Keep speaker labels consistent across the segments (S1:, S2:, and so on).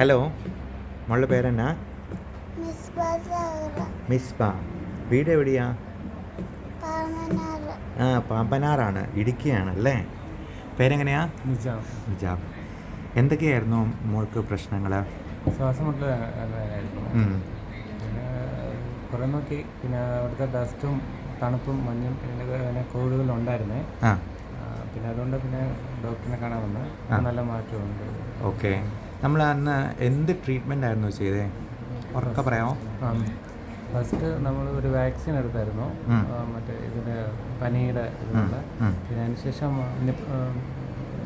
S1: Hello, മോളുടെ പേരെന്നാ? മിസ്ബ. വീട് എവിടെയാ? പാമ്പനാറാണ്, ഇടുക്കിയാണല്ലേ. പേരെങ്ങനെയാ? നിജാബ്. എന്തൊക്കെയായിരുന്നു മോൾക്ക് പ്രശ്നങ്ങൾ?
S2: ശ്വാസമുട്ടലായിരുന്നു. പിന്നെ കുറേ നോക്കി, പിന്നെ അവിടുത്തെ ഡസ്റ്റും തണുപ്പും മഞ്ഞും പിന്നെ കൂടുതലുണ്ടായിരുന്നേ. പിന്നെ അതുകൊണ്ട് പിന്നെ ഡോക്ടറിനെ കാണാൻ വന്ന് നല്ല മാറ്റമുണ്ട്.
S1: ഓക്കെ. നമ്മൾ അന്ന് എന്ത് ട്രീറ്റ്മെൻ്റ് ആയിരുന്നു ചെയ്തേ? ഉറക്കെ പറയാമോ?
S2: ഫസ്റ്റ് നമ്മൾ ഒരു വാക്സിൻ എടുത്തായിരുന്നു, മറ്റേ ഇതിന് പനിയുടെ ഇതിനുള്ള. പിന്നെ അതിനുശേഷം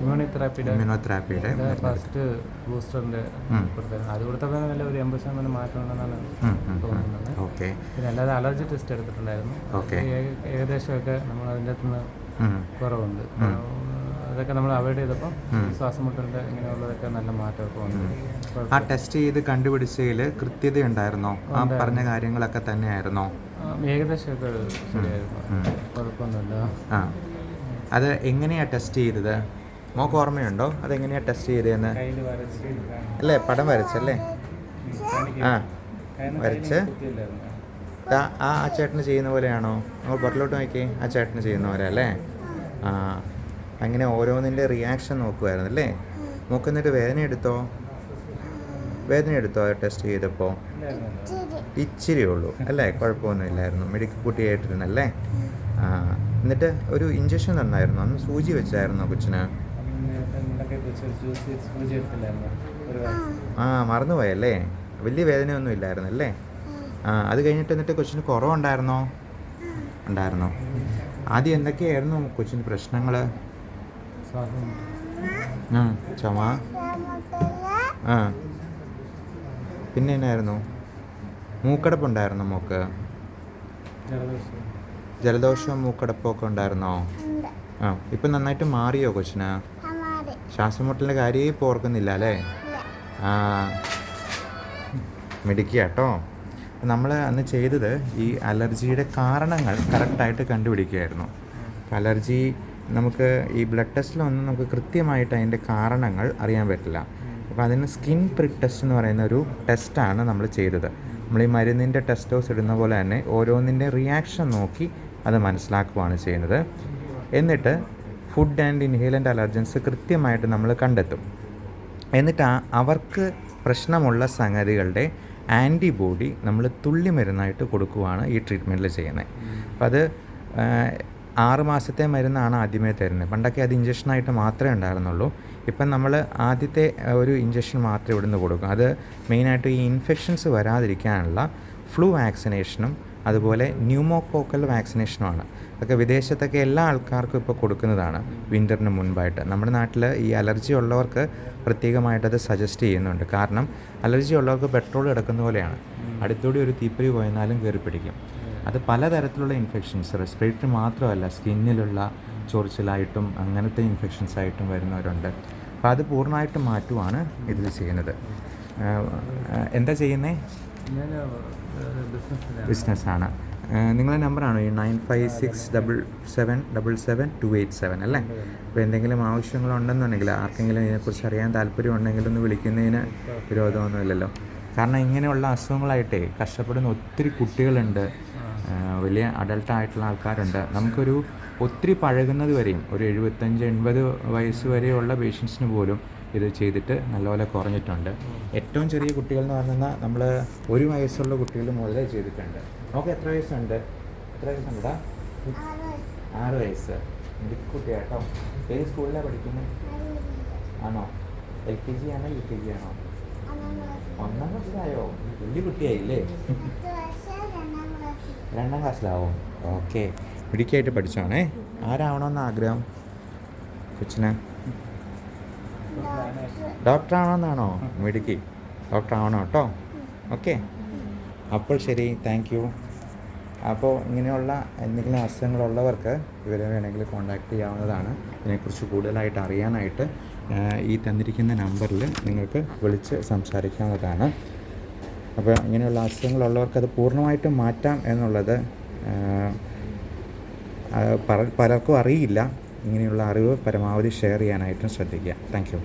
S2: ഇമ്മ്യൂണോതെറാപ്പിയുടെ ഫസ്റ്റ് ബൂസ്റ്ററിൻ്റെ കൊടുത്തായിരുന്നു. അത് കൊടുത്തപ്പോൾ നല്ല ഒരു 80% മാറ്റം ഉണ്ടെന്നാണ് തോന്നുന്നത്. പിന്നെ അല്ലാതെ അലർജി ടെസ്റ്റ് എടുത്തിട്ടുണ്ടായിരുന്നു. ഏകദേശമൊക്കെ നമ്മൾ അതിൻ്റെ അകത്തുനിന്ന് കുറവുണ്ട്. അതൊക്കെ നമ്മൾ അവോയ്ഡ് ചെയ്തപ്പോൾ ശ്വാസമുട്ടലിൻ്റെ ഇങ്ങനെയുള്ളതൊക്കെ നല്ല മാറ്റമൊക്കെ വന്നു.
S1: ആ ടെസ്റ്റ് ചെയ്ത് കണ്ടുപിടിച്ചതിൽ കൃത്യത ഉണ്ടായിരുന്നോ? ആ പറഞ്ഞ കാര്യങ്ങളൊക്കെ തന്നെയായിരുന്നോ?
S2: ഏകദേശമൊക്കെ ശരിയായിരുന്നു, കുഴപ്പമൊന്നുമില്ല.
S1: അത് എങ്ങനെയാണ് ടെസ്റ്റ് ചെയ്തത്? മോക്ക് ഓർമ്മയുണ്ടോ അതെങ്ങനെയാണ് ടെസ്റ്റ് ചെയ്തതെന്ന്? അല്ലേ, പടം വരച്ചല്ലേ? വരച്ച് ആ ചേട്ടന് ചെയ്യുന്ന പോലെയാണോ? നമ്മൾ പുറത്തോട്ട് നോക്കി ആ ചേട്ടന് ചെയ്യുന്ന പോലെ അല്ലേ? അങ്ങനെ ഓരോന്നിൻ്റെ റിയാക്ഷൻ നോക്കുമായിരുന്നു അല്ലേ? നോക്കുന്നിട്ട് വേദന എടുത്തോ ടെസ്റ്റ് ചെയ്തപ്പോൾ? ഇച്ചിരി ഉള്ളൂ അല്ലേ? കുഴപ്പമൊന്നുമില്ലായിരുന്നു, മെഡിക്കൽ കുട്ടിയായിട്ടിരുന്നല്ലേ? എന്നിട്ട് ഒരു ഇഞ്ചക്ഷൻ തന്നായിരുന്നു, അന്ന് സൂചി വെച്ചായിരുന്നോ കൊച്ചിന്? മറന്നുപോയല്ലേ? വലിയ വേദനയൊന്നും ഇല്ലായിരുന്നല്ലേ? അത് കഴിഞ്ഞിട്ട് എന്നിട്ട് കൊച്ചിന് കുറവുണ്ടായിരുന്നോ? ആദ്യം എന്തൊക്കെയായിരുന്നു കൊച്ചിന് പ്രശ്നങ്ങൾ? ചുമ, പിന്നെ എന്നായിരുന്നു? മൂക്കടപ്പുണ്ടായിരുന്നോ മോക്ക്? ജലദോഷവും മൂക്കടപ്പൊക്കെ ഉണ്ടായിരുന്നോ? ഇപ്പം നന്നായിട്ട് മാറിയോ കൊച്ചിന്? ശ്വാസമുട്ടലിൻ്റെ കാര്യം ഇപ്പോൾ ഓർക്കുന്നില്ല അല്ലേ? മിടുക്കി കേട്ടോ. നമ്മൾ അന്ന് ചെയ്തത് ഈ അലർജിയുടെ കാരണങ്ങൾ കറക്റ്റായിട്ട് കണ്ടുപിടിക്കുകയായിരുന്നു. അലർജി നമുക്ക് ഈ ബ്ലഡ് ടെസ്റ്റിലൊന്നും നമുക്ക് കൃത്യമായിട്ട് അതിൻ്റെ കാരണങ്ങൾ അറിയാൻ പറ്റില്ല. അപ്പോൾ അതിന് സ്കിൻ പ്രിക്ക് ടെസ്റ്റ് എന്ന് പറയുന്ന ഒരു ടെസ്റ്റാണ് നമ്മൾ ചെയ്തത്. നമ്മൾ ഈ മരുന്നിൻ്റെ ടെസ്റ്റ് ഡോസ് ഇടുന്ന പോലെ തന്നെ ഓരോന്നിൻ്റെ റിയാക്ഷൻ നോക്കി അത് മനസ്സിലാക്കുകയാണ് ചെയ്യുന്നത്. എന്നിട്ട് ഫുഡ് ആൻഡ് ഇൻഹേലൻ്റ് അലർജൻസ് കൃത്യമായിട്ട് നമ്മൾ കണ്ടെത്തും. എന്നിട്ട് അവർക്ക് പ്രശ്നമുള്ള സംഗതികളുടെ ആൻറ്റിബോഡി നമ്മൾ തുള്ളി മരുന്നായിട്ട് കൊടുക്കുകയാണ് ഈ ട്രീറ്റ്മെൻറ്റിൽ ചെയ്യുന്നത്. അപ്പം അത് 6 മാസത്തെ മരുന്നാണ് ആദ്യമേ തരുന്നത്. പണ്ടൊക്കെ അത് ഇഞ്ചക്ഷനായിട്ട് മാത്രമേ ഉണ്ടായിരുന്നുള്ളൂ. ഇപ്പം നമ്മൾ ആദ്യത്തെ ഒരു ഇഞ്ചക്ഷൻ മാത്രമേ ഇവിടുന്ന് കൊടുക്കും. അത് മെയിനായിട്ട് ഈ ഇൻഫെക്ഷൻസ് വരാതിരിക്കാനുള്ള ഫ്ലൂ വാക്സിനേഷനും അതുപോലെ ന്യൂമോകോക്കൽ വാക്സിനേഷനുമാണ്. അതൊക്കെ വിദേശത്തൊക്കെ എല്ലാ ആൾക്കാർക്കും ഇപ്പോൾ കൊടുക്കുന്നതാണ് വിൻ്ററിന് മുൻപായിട്ട്. നമ്മുടെ നാട്ടിൽ ഈ അലർജി ഉള്ളവർക്ക് പ്രത്യേകമായിട്ടത് സജസ്റ്റ് ചെയ്യുന്നുണ്ട്. കാരണം അലർജി ഉള്ളവർക്ക് പെട്രോൾ കിടക്കുന്ന പോലെയാണ്, അടുത്തൂടി ഒരു തീപ്പൊരി പോയെന്നാലും കയറി പിടിക്കും. അത് പലതരത്തിലുള്ള ഇൻഫെക്ഷൻസ്, റെസ്പിറേറ്ററി മാത്രമല്ല, സ്കിന്നിലുള്ള ചൊറിച്ചിലായിട്ടും അങ്ങനത്തെ ഇൻഫെക്ഷൻസ് ആയിട്ടും വരുന്നവരുണ്ട്. അപ്പോൾ അത് പൂർണ്ണമായിട്ടും മാറ്റുവാണ് ഇതിൽ ചെയ്യുന്നത്. എന്താ ചെയ്യുന്നത്? ബിസിനസ്സാണ്. നിങ്ങളുടെ നമ്പറാണോ ഈ 9567777287 അല്ലേ? അപ്പോൾ എന്തെങ്കിലും ആവശ്യങ്ങളുണ്ടെന്നുണ്ടെങ്കിൽ, ആർക്കെങ്കിലും ഇതിനെക്കുറിച്ച് അറിയാൻ താല്പര്യമുണ്ടെങ്കിൽ ഒന്ന് വിളിക്കുന്നതിന് വിരോധമൊന്നുമില്ലല്ലോ. കാരണം ഇങ്ങനെയുള്ള അസുഖങ്ങളായിട്ടേ കഷ്ടപ്പെടുന്ന ഒത്തിരി കുട്ടികളുണ്ട്, വലിയ അഡൾട്ടായിട്ടുള്ള ആൾക്കാരുണ്ട്. നമുക്കൊരു ഒത്തിരി പഴകുന്നത് വരെയും ഒരു 75-80 വയസ്സ് വരെയുള്ള പേഷ്യൻസിന് പോലും ഇത് ചെയ്തിട്ട് നല്ലപോലെ കുറഞ്ഞിട്ടുണ്ട്. ഏറ്റവും ചെറിയ കുട്ടികൾ എന്ന് പറഞ്ഞാൽ നമ്മൾ 1 വയസ്സുള്ള കുട്ടികൾ മുതലേ ചെയ്തിട്ടുണ്ട്. നമുക്ക് എത്ര വയസ്സുണ്ടാ? 6 വയസ്സ്. കുട്ടി കേട്ടോ. ഏത് സ്കൂളിലാണ് പഠിക്കുന്നത്? ആണോ? LKG ആണോ UKG ആണോ? 1ാം ക്ലാസ്സിലായോ? വലിയ കുട്ടിയായില്ലേ? 2ാം ക്ലാസ്സിലാവും. ഓക്കെ, മിടുക്കിയായിട്ട് പഠിച്ചോണേ. ആരാവണമെന്ന് ആഗ്രഹം കൊച്ചിന്? ഡോക്ടറാവണമെന്നാണോ? മിടുക്കി, ഡോക്ടറാവണം കേട്ടോ. ഓക്കെ, അപ്പോൾ ശരി, താങ്ക് യു. അപ്പോൾ ഇങ്ങനെയുള്ള എന്തെങ്കിലും അസുഖങ്ങളുള്ളവർക്ക് ഇവരെ വേണമെങ്കിൽ കോൺടാക്റ്റ് ചെയ്യാവുന്നതാണ്. ഇതിനെക്കുറിച്ച് കൂടുതലായിട്ട് അറിയാനായിട്ട് ഈ തന്നിരിക്കുന്ന നമ്പറിൽ നിങ്ങൾക്ക് വിളിച്ച് സംസാരിക്കാവുന്നതാണ്. അപ്പോൾ ഇങ്ങനെയുള്ള അസുഖങ്ങളുള്ളവർക്ക് അത് പൂർണ്ണമായിട്ടും മാറ്റാം എന്നുള്ളത് പലർക്കും അറിയില്ല. ഇങ്ങനെയുള്ള അറിവ് പരമാവധി ഷെയർ ചെയ്യാനായിട്ടും ശ്രദ്ധിക്കുക. Thank you.